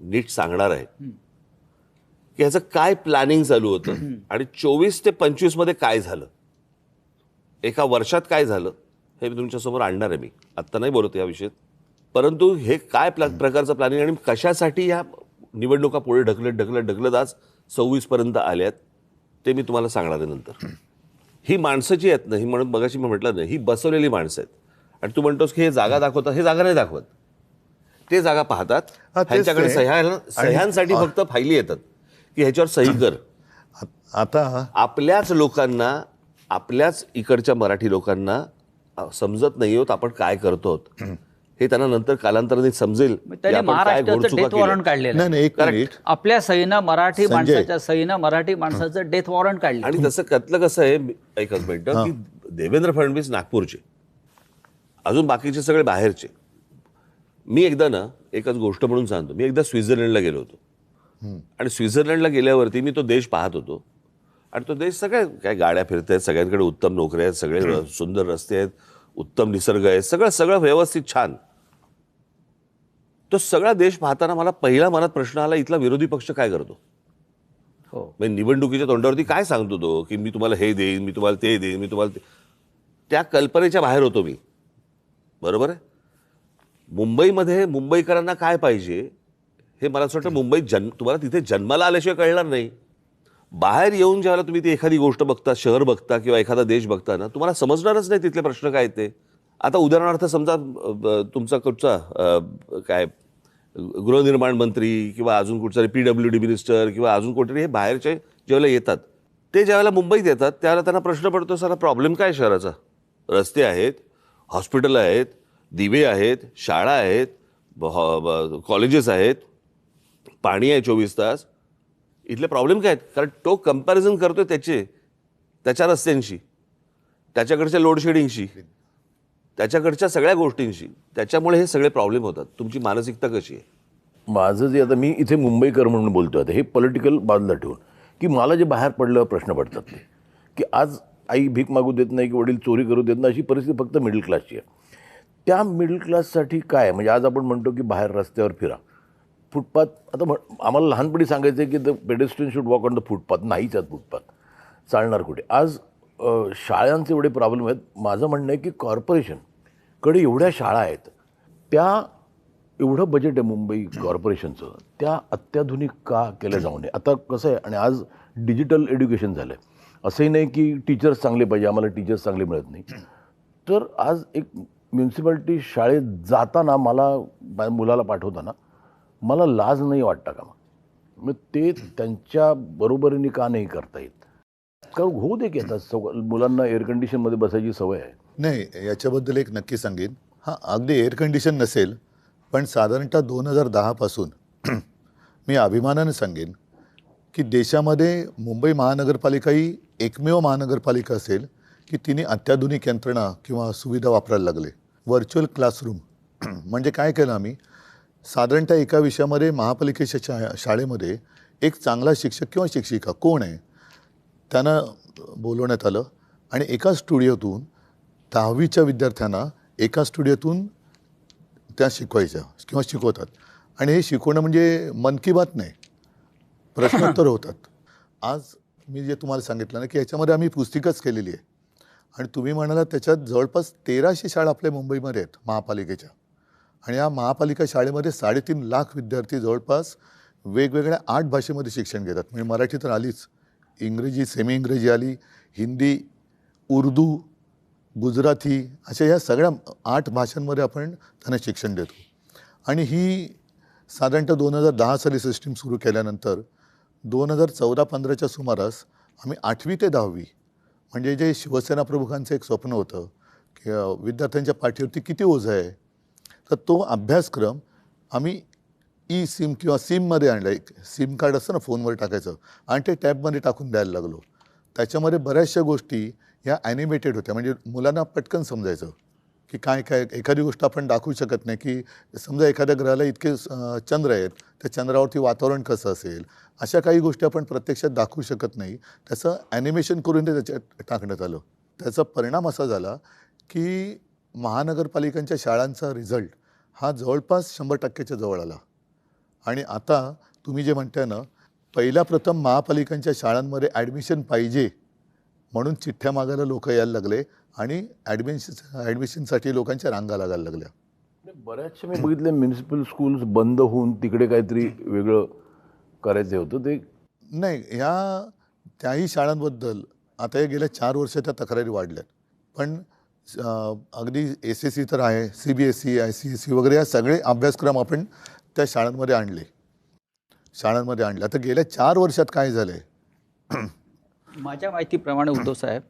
नीट सांगणार आहे की ह्याचं काय प्लॅनिंग चालू होतं आणि 24 ते 25 मध्ये काय झालं. एका वर्षात काय झालं हे मी तुमच्यासमोर आणणार आहे. मी आत्ता नाही बोलत या विषयात, परंतु हे काय प्रकारचं प्लॅनिंग आणि कशासाठी या निवडणुका पुढे ढकलत आज 26पर्यंत आल्यात ते मी तुम्हाला सांगणार आहे नंतर. ही माणसं जी आहेत ना, ही म्हणून मगाशी मी म्हटलं ना, ही बसवलेली माणसं आहेत. आणि तू म्हणतोस की हे जागा दाखवतात, हे जागा नाही दाखवत. ते जागा पाहतात, तेच ह्यांच्याकडे ते. सह्यांसाठी फक्त फायली येतात की ह्याच्यावर सही कर. आता आपल्याच लोकांना, आपल्याच इकडच्या मराठी लोकांना समजत नाही होत आपण काय करतो हे. त्यांना नंतर कालांतराने समजेल की त्यांनी आपण काय महाराष्ट्राचं घोडचुका डेथ वॉरंट केल्या. काढलेलं नाही आहे. नाही, एक मिनिट. आपल्या सहीनं मराठी संजय. माणसाच्या सहीनं मराठी माणसाचं डेथ वॉरंट काढलं. आणि तसं त्यातलं कसं आहे, एकच मिनिटं, की देवेंद्र फडणवीस नागपूरचे, अजून बाकीचे सगळे बाहेरचे. मी एकदा ना, एकच गोष्ट म्हणून सांगतो, मी एकदा स्वित्झर्लंडला गेलो होतो. आणि स्वित्झर्लंडला गेल्यावरती मी तो देश पाहत होतो. आणि तो देश सगळ्या काय गाड्या फिरत आहेत, सगळ्यांकडे उत्तम नोकऱ्या आहेत, सगळे सुंदर रस्ते आहेत, उत्तम निसर्ग आहे, सगळं व्यवस्थित छान. तो सगळा देश पाहताना मला पहिला मनात प्रश्न आला, इथला विरोधी पक्ष काय करतो. हो. म्हणजे निवडणुकीच्या तोंडावरती काय सांगतो तो, की मी तुम्हाला हे देईन, मी तुम्हाला ते देईन, मी तुम्हाला त्या कल्पनेच्या बाहेर होतो मी. बरोबर आहे. मुंबईमध्ये मुंबईकरांना काय पाहिजे हे मला असं वाटतं मुंबईत तुम्हाला तिथे जन्माला आल्याशिवाय कळणार नाही. बाहेर येऊन ज्यावेळेला तुम्ही ती एखादी गोष्ट बघता, शहर बघता किंवा एखादा देश बघता ना, तुम्हाला समजणारच नाही तिथले प्रश्न काय आहेत ते. आता उदाहरणार्थ समजा तुमचा कुठचा काय गृहनिर्माण मंत्री किंवा अजून कुठचा PWD मिनिस्टर किंवा अजून कोणतरी हे बाहेरचे ज्यावेळेला येतात, ते ज्यावेळेला मुंबईत येतात त्यावेळेला त्यांना प्रश्न पडतो, सारा प्रॉब्लेम काय शहराचा. रस्ते आहेत, हॉस्पिटल आहेत, दिवे आहेत, शाळा आहेत, कॉलेजेस आहेत, पाणी आहे 24 तास. इथले प्रॉब्लेम काय आहेत. कारण तो कंपॅरिझन करतोय त्याच्या रस्त्यांशी, त्याच्याकडच्या लोडशेडिंगशी, त्याच्याकडच्या सगळ्या गोष्टींशी. त्याच्यामुळे हे सगळे प्रॉब्लेम होतात. तुमची मानसिकता कशी आहे. माझं जे आता मी इथे मुंबईकर म्हणून बोलतोय, आता हे पॉलिटिकल बाजूला ठेवून, की मला जे बाहेर पडलं प्रश्न पडतात ते, की आज आई भीक मागू देत नाही की वडील चोरी करू देत नाही, अशी परिस्थिती फक्त मिडल क्लासची आहे. त्या मिडल क्लाससाठी काय म्हणजे आज आपण म्हणतो की बाहेर रस्त्यावर फिरा, फुटपाथ. आता आम्हाला लहानपणी सांगायचं की the pedestrian should walk on the footpath. नाहीच आहेत फुटपाथ, चालणार कुठे. आज शाळांचे एवढे प्रॉब्लेम आहेत. माझं म्हणणं आहे की कॉर्पोरेशनकडे एवढ्या शाळा आहेत, त्या एवढं बजेट आहे मुंबई कॉर्पोरेशनचं, त्या अत्याधुनिक का केल्या जाऊ नये. आता कसं आहे, आणि आज डिजिटल एज्युकेशन झालं आहे. असंही नाही की टीचर्स चांगले पाहिजे, आम्हाला टीचर्स चांगले मिळत नाही. तर आज एक म्युन्सिपाल्टी शाळेत जाताना मला मुलाला पाठवताना मला लाज नाही वाटता का. मग ते त्यांच्या बरोबरीने का नाही करता येत. कारण होऊ दे की आता मुलांना एअर कंडिशनमध्ये बसायची सवय आहे. नाही, याच्याबद्दल एक नक्की सांगेन. हां, अगदी एअर कंडिशन नसेल, पण साधारणतः 2010 पासून मी अभिमानाने सांगेन की देशामध्ये मुंबई महानगरपालिका ही एकमेव महानगरपालिका असेल की तिने अत्याधुनिक यंत्रणा किंवा सुविधा वापरायला लागले. व्हर्च्युअल क्लासरूम म्हणजे काय केलं आम्ही, साधारणतः एका विषयामध्ये महापालिकेच्या शाळेमध्ये एक चांगला शिक्षक किंवा शिक्षिका कोण आहे त्यांना बोलवण्यात आलं आणि एका स्टुडिओतून 10वीच्या विद्यार्थ्यांना एका स्टुडिओतून त्या शिकवायच्या किंवा शिकवतात. आणि हे शिकवणं म्हणजे मन की बात नाही, प्रश्नोत्तर होतात. आज मी जे तुम्हाला सांगितलं ना की याच्यामध्ये आम्ही पुस्तिकाच केलेली आहे. आणि तुम्ही म्हणाला त्याच्यात जवळपास 1300 शाळा आपल्या मुंबईमध्ये आहेत महापालिकेच्या. आणि या महापालिका शाळेमध्ये 3.5 लाख विद्यार्थी जवळपास वेगवेगळ्या 8 भाषेमध्ये शिक्षण घेतात. म्हणजे मराठी तर आलीच, इंग्रजी, सेमी इंग्रजी आली, हिंदी, उर्दू, गुजराती, अशा या सगळ्या 8 भाषांमध्ये आपण त्यांना शिक्षण देतो. आणि ही साधारणतः 2010 साली सिस्टीम सुरू केल्यानंतर 2014-15च्या सुमारास आम्ही 8वी ते 10वी म्हणजे जे शिवसेना प्रमुखांचं एक स्वप्न होतं की विद्यार्थ्यांच्या पाठीवरती किती ओझं आहे, तर तो अभ्यासक्रम आम्ही सिम किंवा सिममध्ये आणला. एक सिम कार्ड असतं ना फोनवर टाकायचं, आणि ते टॅबमध्ये टाकून द्यायला लागलो. त्याच्यामध्ये बऱ्याचशा गोष्टी ह्या ॲनिमेटेड होत्या, म्हणजे मुलांना पटकन समजायचं की काय काय. एखादी गोष्ट आपण दाखवू शकत नाही की समजा एखाद्या ग्रहाला इतके चंद्र आहेत, त्या चंद्रावरती वातावरण कसं असेल, अशा काही गोष्टी आपण प्रत्यक्षात दाखवू शकत नाही. त्याचं ॲनिमेशन करून ते त्याच्यात टाकण्यात आलं. त्याचा परिणाम असा झाला की महानगरपालिकांच्या शाळांचा रिझल्ट हा जवळपास 100%च्या जवळ आला. आणि आता तुम्ही जे म्हणताय ना, पहिल्या प्रथम महापालिकांच्या शाळांमध्ये ॲडमिशन पाहिजे म्हणून चिठ्ठ्या मागायला लोक यायला लागले आणि ॲडमिशनसाठी लोकांच्या रांगा लागायला लागल्या. बऱ्याचशा मी बघितले म्युनिसिपल स्कूल्स बंद होऊन तिकडे काहीतरी वेगळं करायचं होतं. ते नाही, त्याही शाळांबद्दल आता या गेल्या 4 वर्षाच्या तक्रारी वाढल्यात. पण अगदी SSC तर आहे, CBSE, ICSE वगैरे या सगळे अभ्यासक्रम आपण त्या शाळांमध्ये आणले. आता गेल्या 4 वर्षात काय झालं आहे? माझ्या माहितीप्रमाणे उद्धव साहेब,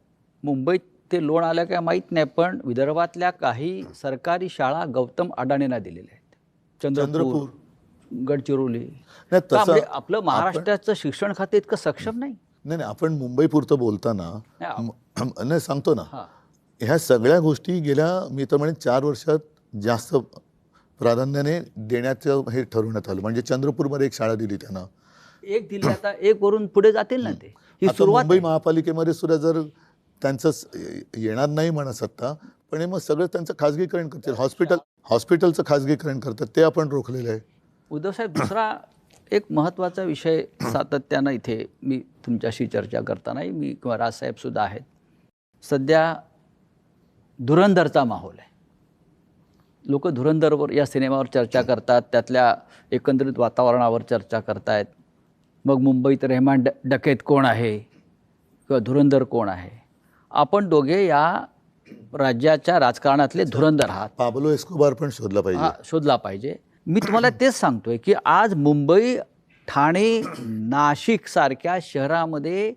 मुंबईत ते लोन आलं काय माहीत नाही, पण विदर्भातल्या काही सरकारी शाळा गौतम अडाणींना दिलेल्या आहेत. चंद्रपूर, गडचिरोली. नाही, का तसं म्हणजे आपलं महाराष्ट्राचं शिक्षण खाते इतकं सक्षम नाही. नाही, आपण मुंबईपुरतं बोलताना नाही सांगतो ना, हां, ह्या सगळ्या गोष्टी गेल्या मी तर म्हणेन 4 वर्षात जास्त प्राधान्याने देण्याचं हे ठरवण्यात आलं. म्हणजे चंद्रपूरमध्ये एक शाळा दिली त्यांना. एक दिली, आता एक वरून पुढे जातील ना ते. ही आता सुरुवात मुंबई आहे. महापालिकेमध्ये सुद्धा जर त्यांचं येणार नाही म्हणा सत्ता, पण हे मग सगळं त्यांचं खाजगीकरण करतील. हॉस्पिटलचं खाजगीकरण करतात, ते आपण रोखलेलं आहे. उद्धव साहेब, दुसरा एक महत्त्वाचा विषय सातत्यानं इथे मी तुमच्याशी चर्चा करतानाही मी किंवा राजसाहेबसुद्धा आहेत. सध्या धुरंधरचा माहोल आहे. लोक धुरंधरवर या सिनेमावर चर्चा करतात, त्यातल्या एकंदरीत वातावरणावर चर्चा करतायत. मग मुंबईत रेहमान डकेत कोण आहे किंवा धुरंधर कोण आहे? आपण दोघे या राज्याच्या राजकारणातले धुरंधर आहात. पाब्लो एस्कोबार पण शोधला पाहिजे. शोधला पाहिजे. मी तुम्हाला तेच सांगतोय की आज मुंबई, ठाणे, नाशिक सारख्या शहरामध्ये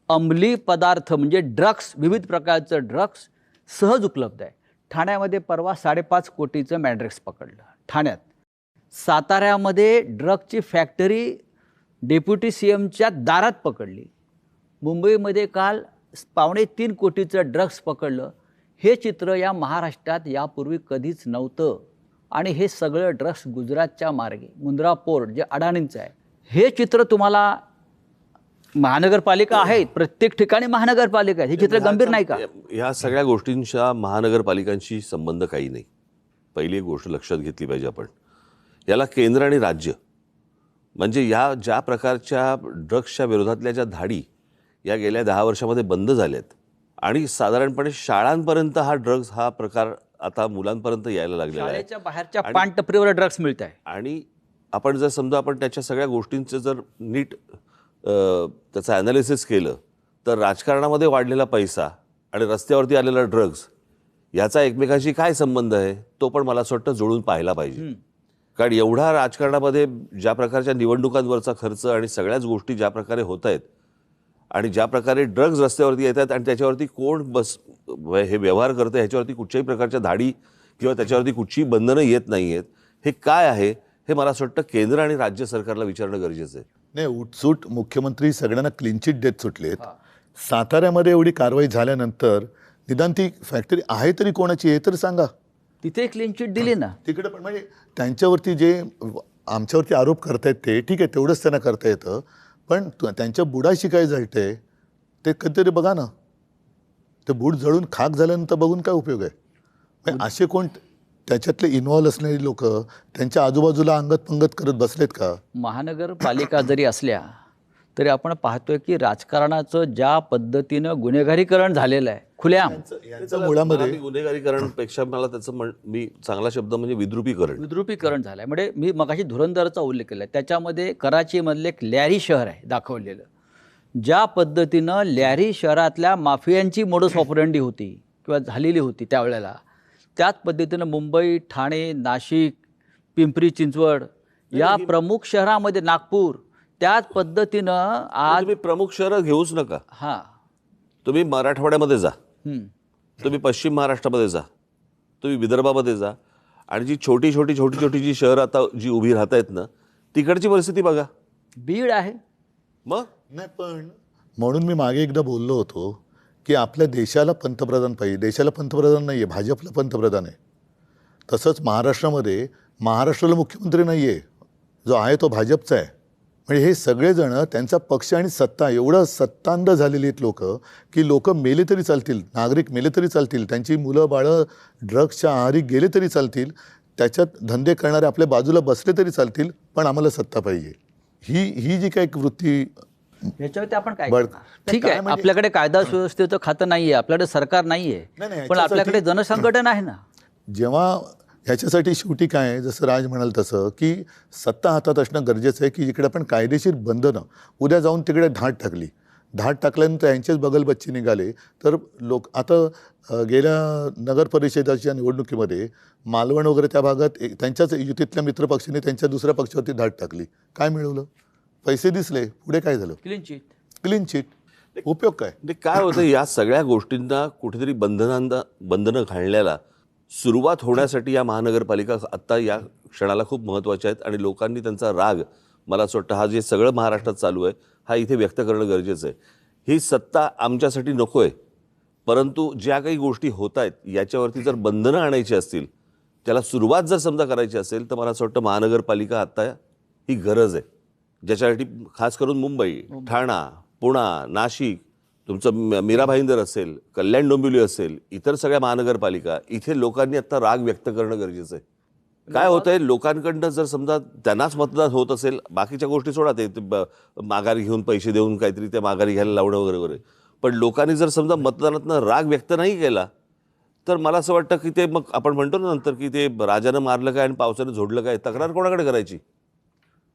अंमली पदार्थ म्हणजे ड्रग्स, विविध प्रकारचं ड्रग्स सहज उपलब्ध आहे. ठाण्यामध्ये परवा 5.5 कोटीचं मॅड्रेक्स पकडलं ठाण्यात. साताऱ्यामध्ये ड्रगची फॅक्टरी डेप्युटी CMच्या दारात पकडली. मुंबईमध्ये काल 2.25 कोटीचं ड्रग्स पकडलं. हे चित्र या महाराष्ट्रात यापूर्वी कधीच नव्हतं. आणि हे सगळं ड्रग्स गुजरातच्या मार्गे, मुंद्रा पोर्ट जे अडाणींचं आहे, हे चित्र तुम्हाला महानगरपालिका आहेत, प्रत्येक ठिकाणी महानगरपालिका आहे. हे चित्र गंभीर नाही का? ह्या सगळ्या गोष्टींच्या महानगरपालिकांशी संबंध काही नाही. पहिली एक गोष्ट लक्षात घेतली पाहिजे आपण. याला केंद्र आणि राज्य, म्हणजे या ज्या प्रकारच्या ड्रग्सच्या विरोधातल्या ज्या धाडी या गेल्या 10 वर्षामध्ये बंद झाल्यात आणि साधारणपणे शाळांपर्यंत हा ड्रग्स हा प्रकार आता मुलांपर्यंत यायला लागलेला आहे. शाळेच्या बाहेरच्या पानटपरीवर ड्रग्स मिळत आहे. आणि आपण जर समजा आपण त्याच्या सगळ्या गोष्टींचं जर नीट त्याचं ॲनालिसिस केलं तर राजकारणामध्ये वाढलेला पैसा आणि रस्त्यावरती आलेला ड्रग्स याचा एकमेकांशी काय संबंध आहे तो पण मला असं वाटतं जुळून पाहायला पाहिजे. कारण एवढा राजकारणामध्ये ज्या प्रकारच्या निवडणुकांवरचा खर्च आणि सगळ्याच गोष्टी ज्या प्रकारे होत आहेत आणि ज्या प्रकारे ड्रग्ज रस्त्यावरती येतात आणि त्याच्यावरती कोण हे व्यवहार करतं ह्याच्यावरती कुठच्याही प्रकारच्या धाडी किंवा त्याच्यावरती कुठचीही बंधनं येत नाही आहेत, हे काय आहे हे मला असं वाटतं केंद्र आणि राज्य सरकारला विचारणं गरजेचं आहे. नाही, उठसूट मुख्यमंत्री सगळ्यांना क्लीन चिट देत सुटलेत. साताऱ्यामध्ये एवढी कारवाई झाल्यानंतर निदान ती फॅक्टरी आहे तरी कोणाची हे तर सांगा. तिथे क्लीन चिट दिली ना. तिकडे पण म्हणजे त्यांच्यावरती जे आमच्यावरती आरोप करतायत ते ठीक आहे, तेवढंच त्यांना करता येतं. पण त्यांच्या बुडाशी काय जळतंय ते कधीतरी बघा ना. ते बूड जळून खाक झाल्यानंतर बघून काय उपयोग आहे? असे कोण त्याच्यातले इन्व्हॉल्व असणारी लोक त्यांच्या आजूबाजूला अंगत पंगत करत बसलेत का? महानगरपालिका जरी असल्या तरी आपण पाहतोय की राजकारणाचं ज्या पद्धतीनं गुन्हेगारीकरण झालेलं आहे खुल्याम. यांचं मुळामध्ये गुन्हेगारीकरणपेक्षा मला त्याचं मी चांगला शब्द म्हणजे विद्रुपीकरण झालं आहे. म्हणजे मी मगाशी धुरंधरचा उल्लेख केला, त्याच्यामध्ये कराचीमधलं एक लॅरी शहर आहे दाखवलेलं. ज्या पद्धतीनं लॅरी शहरातल्या माफियांची मोडस ऑपरंडी होती किंवा झालेली होती त्यावेळेला, त्याच पद्धतीनं मुंबई, ठाणे, नाशिक, पिंपरी चिंचवड या प्रमुख शहरामध्ये, नागपूर, त्याच पद्धतीनं आज तुम्ही प्रमुख शहरं घेऊच नका. हां, तुम्ही मराठवाड्यामध्ये जा, तुम्ही पश्चिम महाराष्ट्रामध्ये जा, तुम्ही विदर्भामध्ये जा आणि जी छोटी जी शहरं आता जी उभी राहत आहेत ना तिकडची परिस्थिती बघा. बीड आहे. मग नाही, पण म्हणून मी मागे एकदा बोललो होतो की आपल्या देशाला पंतप्रधान पाहिजे. देशाला पंतप्रधान नाही आहे, भाजपला पंतप्रधान आहे. तसंच महाराष्ट्राला मुख्यमंत्री नाही आहे, जो आहे तो भाजपचा आहे. म्हणजे हे सगळेजण त्यांचा पक्ष आणि सत्ता एवढं सत्तांध झालेली आहेत लोक की लोक मेले तरी चालतील, नागरिक मेले तरी चालतील, त्यांची मुलं बाळं ड्रग्सच्या आहारी गेले तरी चालतील, त्याच्यात धंदे करणारे आपल्या बाजूला बसले तरी चालतील, पण आम्हाला सत्ता पाहिजे. ही जी काही वृत्ती याच्यावरती आपण काय बरं. करणार? ठीक काय आहे, म्हणजे- आपल्याकडे कायदा सुव्यवस्थेचं खातं नाहीये, आपल्याकडे सरकार नाहीये, नाही, पण याच्यासाठी- आपल्याकडे जनसंघटन आहे ना. जेव्हा ह्याच्यासाठी शेवटी काय आहे, जसं राज म्हणाल तसं की सत्ता हातात असणं गरजेचं आहे, की जिकडे आपण कायदेशीर बंधनं उद्या जाऊन तिकडे धाड टाकल्यानंतर यांचेच बगलबच्चे निघाले तर लोक आता गेल्या नगर परिषदेच्या निवडणुकीमध्ये मालवण वगैरे त्या भागात त्यांच्याच युतीतल्या मित्रपक्षांनी त्यांच्या दुसऱ्या पक्षावरती धाड टाकली. काय मिळवलं? पैसे दिसले, पुढे काय झालं? Clean chit. उपयोग काय? म्हणजे काय होतं, या सगळ्या गोष्टींना कुठेतरी बंधनं घालण्याला सुरुवात होण्यासाठी या महानगरपालिका आत्ता या क्षणाला खूप महत्त्वाच्या आहेत आणि लोकांनी त्यांचा राग, मला असं वाटतं हा जे सगळं महाराष्ट्रात चालू आहे हा इथे व्यक्त करणं गरजेचं आहे. ही सत्ता आमच्यासाठी नको आहे, परंतु ज्या काही गोष्टी होत आहेत याच्यावरती जर बंधनं आणायची असतील, त्याला सुरुवात जर समजा करायची असेल तर मला असं वाटतं महानगरपालिका आत्ता ही गरज आहे, ज्याच्यासाठी खास करून मुंबई, ठाणा, पुणा, नाशिक, तुमचं मीरा भाईंदर असेल, कल्याण डोंबिवली असेल, इतर सगळ्या महानगरपालिका, इथे लोकांनी आत्ता राग व्यक्त करणं गरजेचं आहे. काय होतंय, लोकांकडनं जर समजा त्यांनाच मतदान होत असेल, बाकीच्या गोष्टी सोडा, ते माघारी घेऊन पैसे देऊन काहीतरी ते माघारी घ्यायला लावणं वगैरे वगैरे, पण लोकांनी जर समजा मतदानातनं राग व्यक्त नाही केला तर मला असं वाटतं की ते मग आपण म्हणतो ना नंतर की ते राजानं मारलं काय आणि पावसानं झोडलं काय, तक्रार कोणाकडे करायची?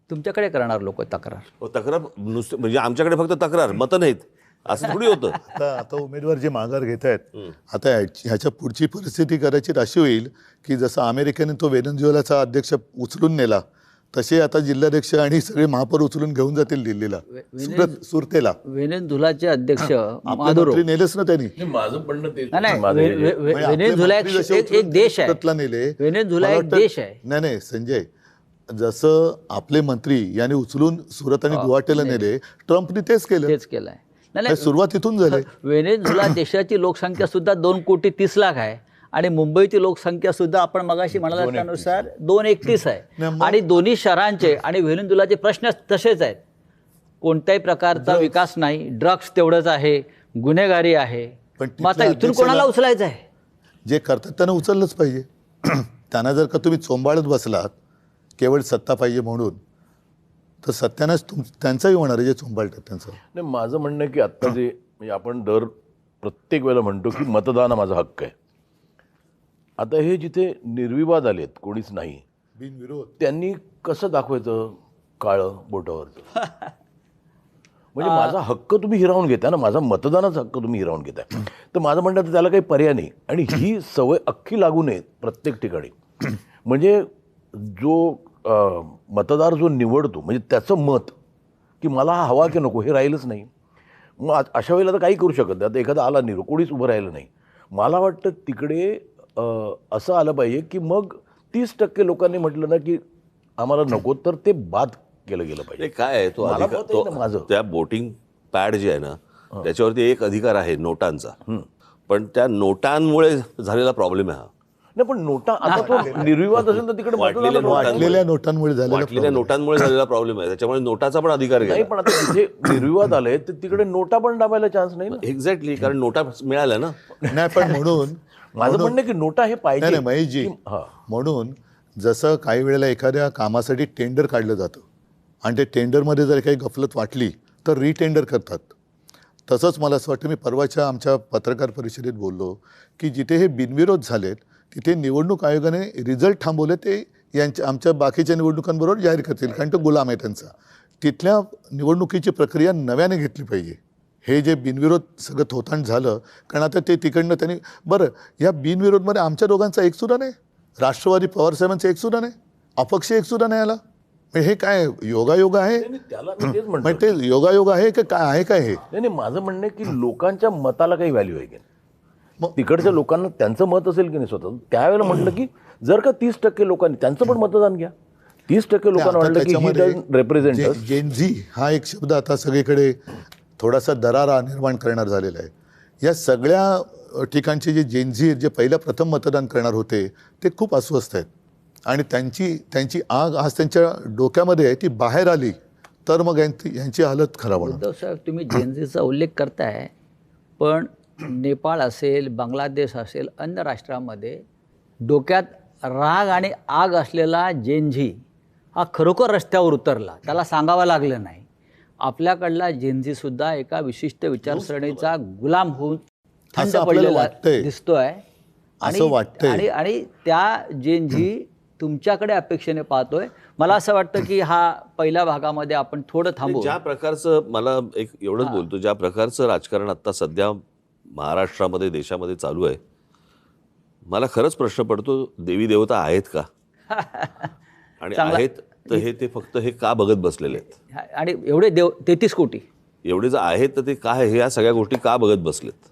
तुमच्याकडे करणार लोक तक्रार. तक्रार नुसतं म्हणजे आमच्याकडे फक्त तक्रार, मतं नाहीत असं थोडी होतं. आता उमेदवार जे माघार घेत आहेत, आता ह्याच्या पुढची परिस्थिती कदाचित अशी होईल की जसं अमेरिकेने तो व्हेनेझुएलाचा अध्यक्ष उचलून नेला, तसे आता जिल्हाध्यक्ष आणि सगळे महापौर उचलून घेऊन जातील दिल्लीला, सुरतेला. व्हेनेझुएलाचे अध्यक्ष आपले मादुरो. मंत्री नेलेच ना त्यांनी. नाही, माझं म्हणणं तेच नाही, माझं हे- म्हणजे आपले व्हेनेझुएला मंत्री जसे एक उचलून देश आहे. सुरतला नेले. व्हेनेझुएला मला एक वाटतं- देश आहे. नाही संजय, जसं आपले मंत्री यांनी उचलून सुरत आणि गुवाहाटीला नेले, ट्रम्पने तेच केलं. तेच केलंय. हे सुरुवात इथून झाली. व्हेनेझुएला देशाची लोकसंख्या सुद्धा 2,30,00,000 आहे आणि मुंबईची लोकसंख्या सुद्धा आपण मगाशी म्हणाला त्यानुसार 231 आहे. आणि दोन्ही शहरांचे आणि व्हेनेझुएलाचे प्रश्न तसेच आहेत. कोणत्याही प्रकारचा विकास नाही, ड्रग्स तेवढंच आहे, गुन्हेगारी आहे. पण मग आता तिथल्या इथून कोणाला अध्यक्षाला- उचलायचं आहे? जे करतात त्यांना उचललंच पाहिजे. त्यांना जर का तुम्ही चोंबाळत बसलात केवळ सत्ता पाहिजे म्हणून, तर सत्यानंच त्यांचंही होणार आहे जे चोंबाळतात त्यांचं. नाही, माझं म्हणणं आहे की आत्ता जे म्हणजे आपण प्रत्येक वेळेला म्हणतो की मतदान हा माझा हक्क आहे. आता हे जिथे निर्विवाद आलेत, कोणीच नाही, बिनविरोध. त्यांनी कसं दाखवायचं काळं बोटावरचं? म्हणजे माझा हक्क तुम्ही हिरावून घेताय ना, माझा मतदानाचा हक्क तुम्ही हिरावून घेताय. तर माझं म्हणणं तर त्याला काही पर्याय नाही. आणि ही सवय अख्खी लागू नये प्रत्येक ठिकाणी. म्हणजे जो मतदार जो निवडतो म्हणजे त्याचं मत की मला हा हवा की नको हे राहिलंच नाही. मग अशा वेळेला तर काही करू शकत नाही. आता एखादा आला निरो, कोणीच उभं राहिलं नाही. मला वाटतं तिकडे असं आलं पाहिजे की मग 30% लोकांनी म्हटलं ना की आम्हाला नको, तर ते बाद केलं गेलं पाहिजे. नाही, काय आहे, तो मला अधिकार मत आहे ना माझं. त्या वोटिंग पॅड जे आहे ना त्याच्यावरती एक अधिकार आहे नोटांचा, पण त्या नोटांमुळे झालेला प्रॉब्लेम आहे हा. नाही, पण नोटा आता तो निर्विवाद असेल तर तिकडे वाटलेल्या मतदानाला नोटांमुळे- वाटलेल्या नोटांमुळे झालेला वाटलेल्या नोटांमुळे झालेला प्रॉब्लेम आहे, त्याच्यामुळे नोटाचा पण अधिकार नाही. घ्या. पण आता तिथे निर्विवाद आले तर तिकडे नोटा पण दाबायला चान्स नाही ना. एक्झॅक्टली, कारण नोटा मिळाल्या ना. नाही, पण म्हणून माझं म्हणणं आहे की नोटा हे नाही पाहिजे. नाही महेशजी, हां. म्हणून जसं काही वेळेला एखाद्या कामासाठी टेंडर काढलं जातं आणि ते टेंडरमध्ये जर काही गफलत वाटली तर रिटेंडर करतात. तसंच मला असं वाटतं, मी परवाच्या आमच्या पत्रकार परिषदेत बोललो की जिथे हे बिनविरोध झालेत तिथे निवडणूक आयोगाने रिझल्ट थांबवले, ते आमच्या बाकीच्या निवडणुकांबरोबर जाहीर करतील, कारण तो गुलाम आहे त्यांचा. तिथल्या निवडणुकीची प्रक्रिया नव्याने घेतली पाहिजे. हे जे बिनविरोध सगळं थोतांड झालं, कारण आता ते तिकडनं त्यांनी, बरं या बिनविरोधमध्ये आमच्या दोघांचा एकसुद्धा नाही, राष्ट्रवादी पवारसाहेबांचा एकसुद्धा नाही, अपक्ष एकसुद्धा नाही आला. हे काय योगायोग आहे? नाही, त्याला मी तेच म्हणतो. म्हणजे ते योगायोग आहे का काय आहे? काय हे नाही, माझं म्हणणं आहे की लोकांच्या मताला काही व्हॅल्यू आहे की नाही? मग तिकडच्या लोकांना त्यांचं मत असेल की नाही स्वतः, त्यावेळेला म्हटलं की जर का 30% लोकांनी त्यांचं पण मतदान घ्या. 30% लोकांना वाटलं की he doesn't represent us. Gen Z हा एक शब्द आता सगळीकडे थोडासा दरारा निर्माण करणार झालेला आहे. या सगळ्या ठिकाणचे जे जेनझी जे पहिल्या प्रथम मतदान करणार होते ते खूप अस्वस्थ आहेत आणि त्यांची आग आज त्यांच्या डोक्यामध्ये आहे, ती बाहेर आली तर मग यांची हालत खराब होणार. उद्धव साहेब, तुम्ही जेनझीचा उल्लेख करताय, पण नेपाळ असेल, बांगलादेश असेल, अन्य राष्ट्रामध्ये डोक्यात राग आणि आग असलेला जेनझी हा खरोखर रस्त्यावर उतरला, त्याला सांगावं लागलं नाही. आपल्याकडला जेनझी सुद्धा एका विशिष्ट विचारसरणीचा गुलाम होऊन थंड असं आपल्याला पडलेला वाटतंय. दिसतोय. असं वाटतंय. आणि त्या जेनझी तुमच्याकडे अपेक्षेने पाहतोय. मला असं वाटतं की हा पहिल्या भागामध्ये आपण थोडं थांबू. ज्या प्रकारचं मला एक एवढंच बोलतो, ज्या प्रकारचं राजकारण आता सध्या महाराष्ट्रामध्ये देशामध्ये चालू आहे, मला खरंच प्रश्न पडतो, देवी देवता आहेत का? आणि आहेत तर हे ते फक्त हे का बघत बसलेले आहेत? आणि एवढे 33 कोटी एवढे जर आहेत तर ते काय हे या सगळ्या गोष्टी का बघत बसलेत?